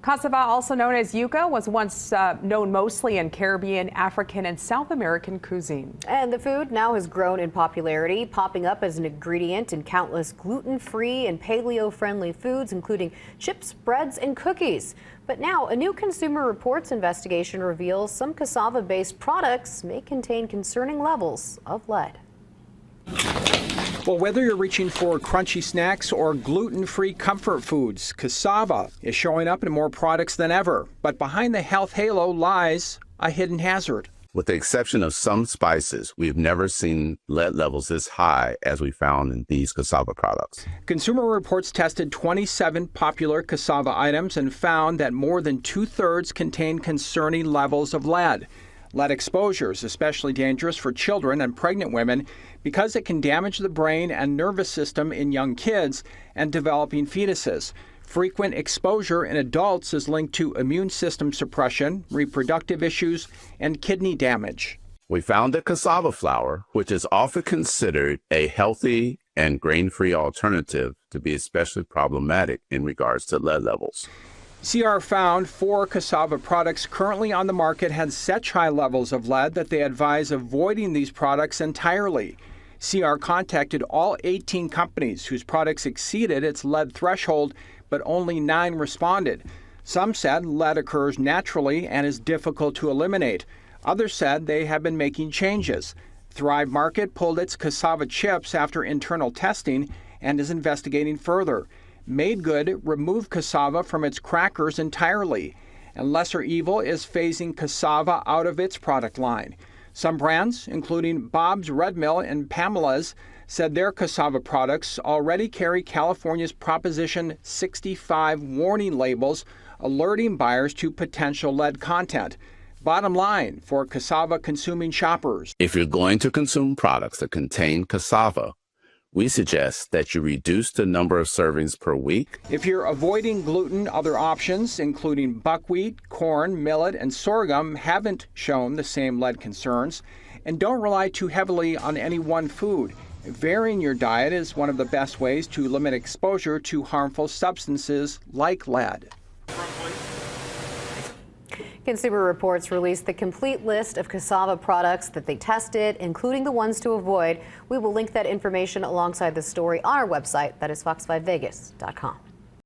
Cassava, also known as yuca, was once known mostly in Caribbean, African, and South American cuisine. And the food now has grown in popularity, popping up as an ingredient in countless gluten-free and paleo-friendly foods, including chips, breads, and cookies. But now, a new Consumer Reports investigation reveals some cassava-based products may contain concerning levels of lead. Well, whether you're reaching for crunchy snacks or gluten-free comfort foods, cassava is showing up in more products than ever. But behind the health halo lies a hidden hazard. With the exception of some spices, we've never seen lead levels this high as we found in these cassava products. Consumer Reports tested 27 popular cassava items and found that more than 2/3 contain concerning levels of lead. Lead exposure is especially dangerous for children and pregnant women because it can damage the brain and nervous system in young kids and developing fetuses. Frequent exposure in adults is linked to immune system suppression, reproductive issues, and kidney damage. We found that cassava flour, which is often considered a healthy and grain-free alternative, to be especially problematic in regards to lead levels. CR found 4 cassava products currently on the market had such high levels of lead that they advise avoiding these products entirely. CR contacted all 18 companies whose products exceeded its lead threshold, but only 9 responded. Some said lead occurs naturally and is difficult to eliminate. Others said they have been making changes. Thrive Market pulled its cassava chips after internal testing and is investigating further. Made Good removed cassava from its crackers entirely, and Lesser Evil is phasing cassava out of its product line. Some brands, including Bob's Red Mill and Pamela's, said their cassava products already carry California's Proposition 65 warning labels alerting buyers to potential lead content. Bottom line for cassava-consuming shoppers: if you're going to consume products that contain cassava, we suggest that you reduce the number of servings per week. If you're avoiding gluten, other options, including buckwheat, corn, millet, and sorghum, haven't shown the same lead concerns. And don't rely too heavily on any one food. Varying your diet is one of the best ways to limit exposure to harmful substances like lead. Consumer Reports released the complete list of cassava products that they tested, including the ones to avoid. We will link that information alongside the story on our website, that is fox5vegas.com.